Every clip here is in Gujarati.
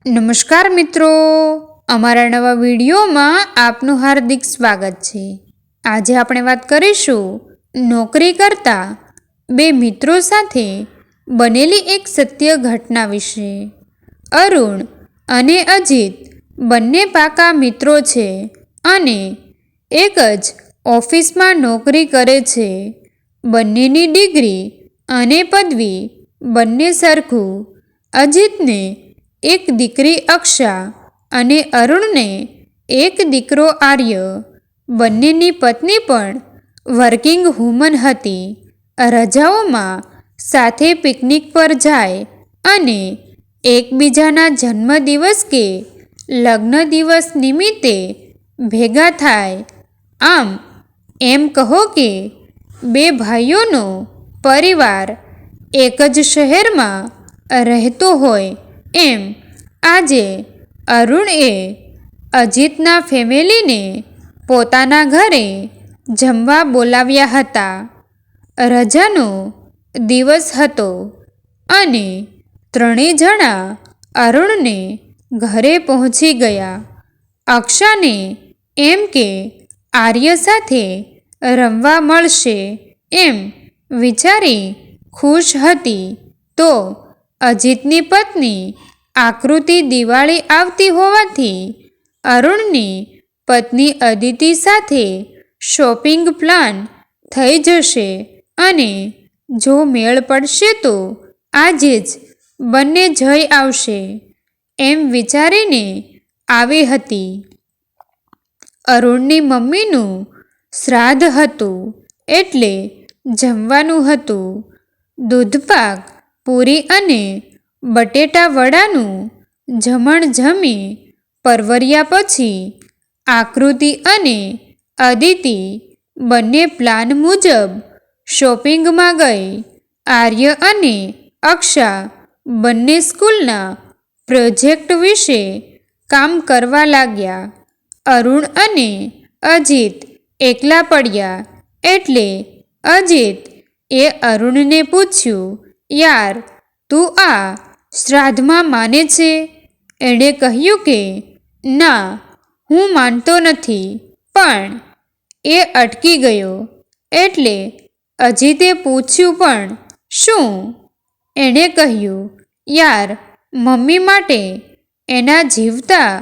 નમસ્કાર મિત્રો, અમારા નવા વિડીયોમાં આપનું હાર્દિક સ્વાગત છે। આજે આપણે વાત કરીશું નોકરી કરતા બે મિત્રો સાથે બનેલી એક સત્ય ઘટના વિશે। અરુણ અને અજીત બંને પાકા મિત્રો છે અને એક જ ઓફિસમાં નોકરી કરે છે। બંનેની ડિગ્રી અને પદવી બંને સરખું। અજીતને એક દીકરી અક્ષા અને અરુણને એક દીકરો આર્ય। બંનેની પત્ની પણ વર્કિંગ વુમન હતી। રજાઓમાં સાથે પિકનિક પર જાય અને એકબીજાના જન્મદિવસ કે લગ્ન દિવસ નિમિત્તે ભેગા થાય। આમ એમ કહો કે બે ભાઈઓનો પરિવાર એક જ શહેરમાં રહેતો હોય એમ આજે અરુણે અજીતના ફેમિલીને પોતાના ઘરે જમવા બોલાવ્યા હતા। રજાનો દિવસ હતો અને ત્રણેય જણા અરુણને ઘરે પહોંચી ગયા। અક્ષાને એમ કે આર્ય સાથે રમવા મળશે એમ વિચારી ખુશ હતી તો અજીતની પત્ની આકૃતિ દિવાળી આવતી હોવાથી અરુણની પત્ની અદિતિ સાથે શોપિંગ પ્લાન થઈ જશે અને જો મેળ પડશે તો આજે જ બંને જઈ આવશે એમ વિચારીને આવી હતી। અરુણની મમ્મીનું શ્રાદ્ધ હતું એટલે જમવાનું હતું। દૂધપાક, પૂરી અને બટેટા વડાનું જમણ જમી પરવર્યા પછી આકૃતિ અને અદિતિ બંને પ્લાન મુજબ શોપિંગમાં ગઈ। આર્ય અને અક્ષા બંને સ્કૂલના પ્રોજેક્ટ વિશે કામ કરવા લાગ્યા। અરુણ અને અજીત એકલા પડ્યા એટલે અજીત એ અરુણને પૂછ્યું, યાર તું આ શ્રાદ્ધમાં માને છે? એણે કહ્યું કે ના, હું માનતો નથી। પણ એ અટકી ગયો એટલે અજીતે પૂછ્યું પણ શું? એણે કહ્યું, યાર મમ્મી માટે એના જીવતા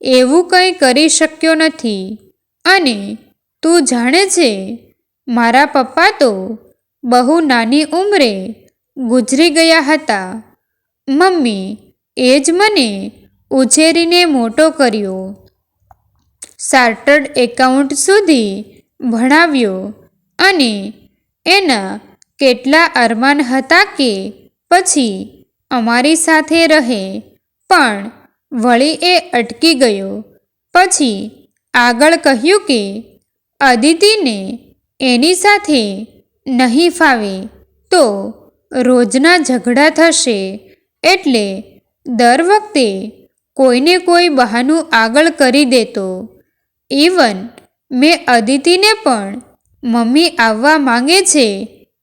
એવું કંઈ કરી શક્યો નથી અને તું જાણે છે મારા પપ્પા તો બહુ નાની ઉંમરે ગુજરી ગયા હતા। મમ્મી એ જ મને ઉછેરીને મોટો કર્યો, ચાર્ટર્ડ એકાઉન્ટ સુધી ભણાવ્યો અને એના કેટલા અરમાન હતા કે પછી અમારી સાથે રહે પણ વળી એ અટકી ગયો। પછી આગળ કહ્યું કે અદિતિને એની સાથે નહીં ફાવે તો રોજના ઝઘડા થશે એટલે દર વખતે કોઈને કોઈ બહાનું આગળ કરી દેતો। ઇવન મેં અદિતિને પણ મમ્મી આવવા માંગે છે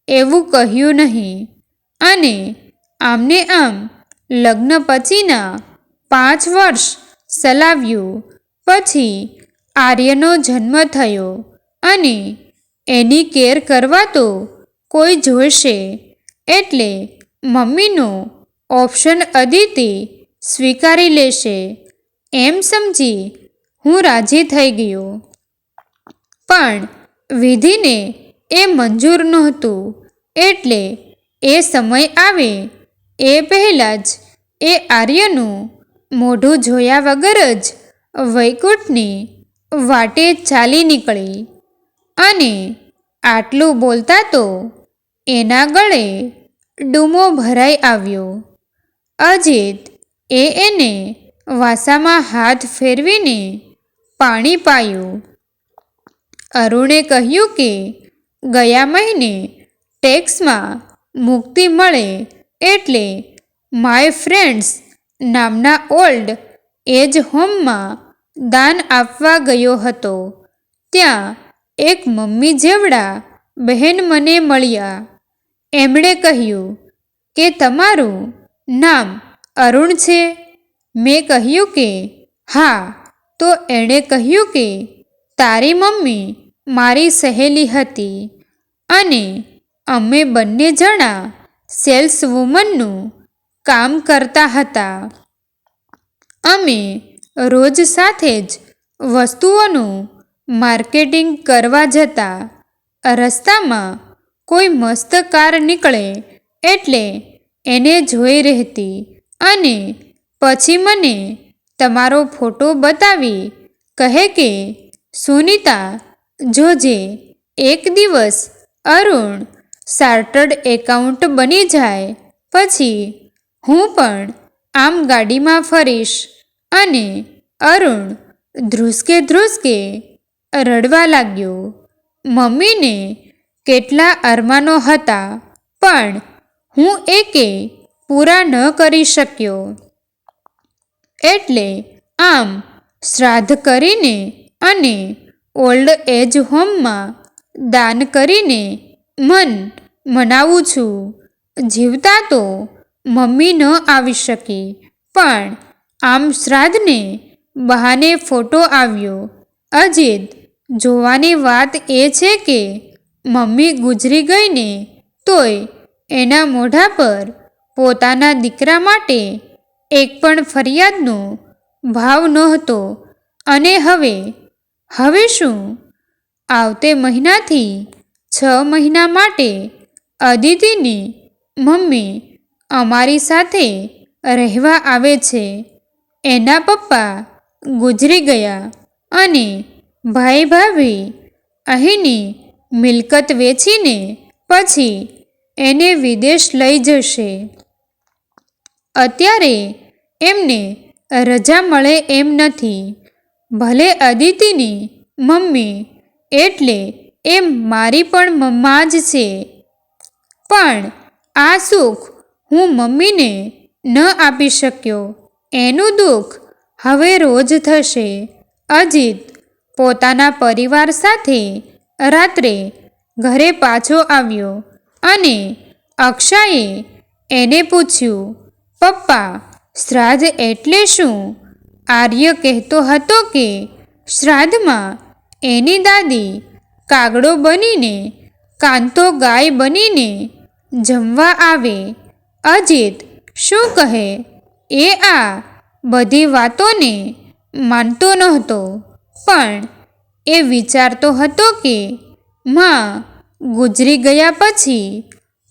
એવું કહ્યું નહીં અને આમને આમ લગ્ન પછીના 5 વર્ષ સલાવ્યું। પછી આર્યનો જન્મ થયો અને એની કેર કરવા તો કોઈ જોઈશે એટલે મમ્મીનો ઓપ્શન અદિતિ સ્વીકારી લેશે એમ સમજી હું રાજી થઈ ગયો। પણ વિધિને એ મંજૂર નહોતું એટલે એ સમય આવે એ પહેલાં જ એ આર્યનું મોઢું જોયા વગર જ વૈકુંઠની વાટે ચાલી નીકળી અને આટલું બોલતા તો એના ગળે ડૂમો ભરાઈ આવ્યો। અજીત એને વાસામાં હાથ ફેરવીને પાણી પાયું। અરુણે કહ્યું કે ગયા મહિને ટેક્સમાં મુક્તિ મળે એટલે માય ફ્રેન્ડ્સ નામના ઓલ્ડ એજ હોમમાં દાન આપવા ગયો હતો। ત્યાં એક મમ્મી જેવડા બહેન મને મળ્યા। એમણે કહ્યું કે તમારું નામ અરુણ છે? મેં કહ્યું કે હા. તો એણે કહ્યું કે તારી મમ્મી મારી સહેલી હતી અને અમે બંને જણા સેલ્સ વુમનનું કામ કરતા હતા. અમે રોજ સાથે જ વસ્તુઓનું માર્કેટિંગ કરવા જતા. રસ્તામાં કોઈ મસ્ત કાર નીકળે એટલે એને જોઈ રહેતી અને પછી મને તમારો ફોટો બતાવી કહે કે સુનીતા જોજે, એક દિવસ અરુણ ચાર્ટર્ડ એકાઉન્ટ બની જાય પછી હું પણ આમ ગાડીમાં ફરીશ. અને અરુણ ધ્રુસકે ધ્રુસકે રડવા લાગ્યો. મમ્મીને કેટલા અરમાનો હતા પણ હું એકે પૂરા ન કરી શક્યો. એટલે આમ શ્રાદ્ધ કરીને અને ઓલ્ડ એજ હોમમાં દાન કરીને મન મનાવું છું. જીવતા તો મમ્મી ન આવી શકી પણ આમ શ્રાદ્ધને બહાને ફોટો આવ્યો. અજીત, જોવાની વાત એ છે કે મમ્મી ગુજરી ગઈ ને તોય એના મોઢા પર પોતાના દીકરા માટે એક પણ ફરિયાદનો ભાવ નહોતો. અને હવે શું? આવતે મહિનાથી 6 મહિના માટે અદિતિની મમ્મી અમારી સાથે રહેવા આવે છે. એના પપ્પા ગુજરી ગયા અને ભાઈ ભાભી અહીંની મિલકત વેચીને પછી એને વિદેશ લઈ જશે. અત્યારે એમને રજા મળે એમ નથી. ભલે અદિતિની મમ્મી એટલે એ મારી પણ મમ્મા જ છે, પણ આ સુખ હું મમ્મીને ન આપી શક્યો. એનું દુઃખ હવે રોજ થશે. અજીત પોતાના પરિવાર સાથે રાત્રે ઘરે પાછો આવ્યો અને અક્ષાએ એને પૂછ્યું, પપ્પા, શ્રાદ્ધ એટલે શું? આર્ય કહેતો હતો કે શ્રાદ્ધમાં એની દાદી કાગડો બનીને કાંતો ગાય બનીને જમવા આવે. અજીત શું કહે એ આ બધી વાતોને માનતો નહોતો, પણ એ વિચારતો હતો કે માં ગુજરી ગયા પછી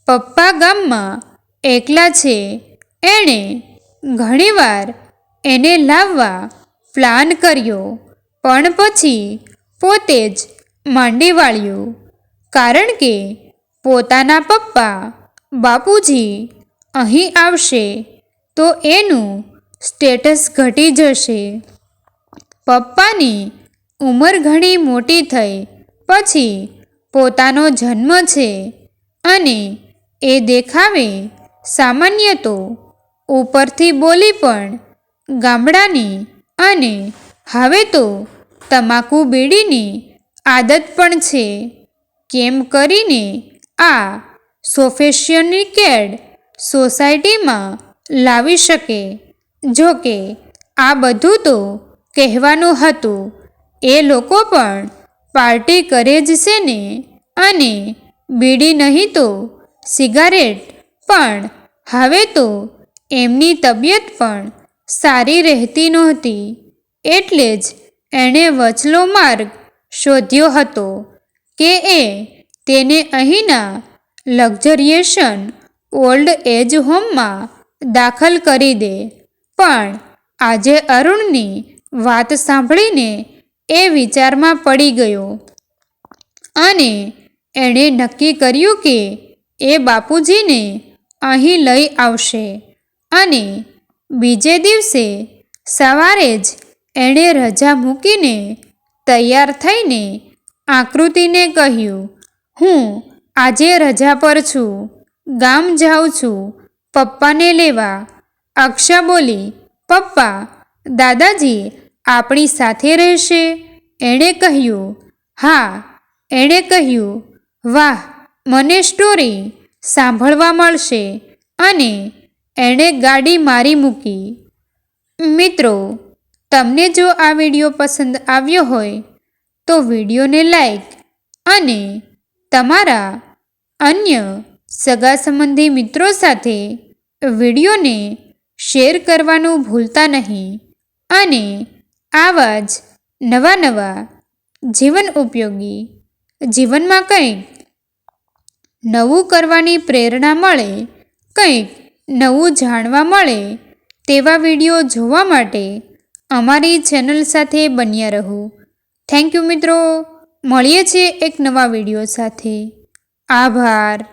પપ્પા ગામમાં એકલા છે. એણે ઘણીવાર એને લાવવા પ્લાન કર્યો પણ પછી પોતે જ માંડી વાળ્યું, કારણ કે પોતાના પપ્પા બાપુજી અહીં આવશે તો એનું સ્ટેટસ ઘટી જશે. પપ્પાની ઉંમર ઘણી મોટી થઈ પછી પોતાનો જન્મ છે અને એ દેખાવે સામાન્ય તો ઉપરથી બોલી પણ ગામડાની અને હવે તો તમાકુ બીડીની આદત પણ છે. કેમ કરીને આ સોફિસ્ટિકેટેડ સોસાયટીમાં લાવી શકે? જોકે આ બધું તો કહેવાનું હતું. એ લોકો પણ પાર્ટી કરે જ છે ને, અને બીડી નહીં તો સિગારેટ. પણ હવે તો એમની તબિયત પણ સારી રહેતી નહોતી એટલે જ એણે વચલો માર્ગ શોધ્યો હતો કે એ તેને અહીંના લક્ઝરિયસ ઓલ્ડ એજ હોમમાં દાખલ કરી દે. પણ આજે અરુણની વાત સાંભળીને એ વિચારમાં પડી ગયો અને એણે નક્કી કર્યું કે એ બાપુજીને અહીં લઈ આવશે. અને બીજે દિવસે સવારે જ એણે રજા મૂકીને તૈયાર થઈને આકૃતિને કહ્યું, હું આજે રજા પર છું, ગામ જાઉં છું પપ્પાને લેવા. અક્ષા બોલી, પપ્પા દાદાજી આપણી સાથે રહેશે? એણે કહ્યું, હા. એણે કહ્યું, વાહ, મને સ્ટોરી સાંભળવા મળશે. અને એણે ગાડી મારી મૂકી. મિત્રો, તમને જો આ વિડીયો પસંદ આવ્યો હોય તો વિડીયોને લાઈક અને તમારા અન્ય સગા સંબંધી મિત્રો સાથે વિડીયોને શેર કરવાનું ભૂલતા નહીં અને આવા જ નવા જીવન ઉપયોગી, જીવનમાં કંઈક નવું કરવાની પ્રેરણા મળે, કંઈક નવું જાણવા મળે તેવા વિડીયો જોવા માટે અમારી ચેનલ સાથે બન્યા રહો. થેન્ક યુ મિત્રો. મળીએ છીએ એક નવા વિડીયો સાથે. આભાર.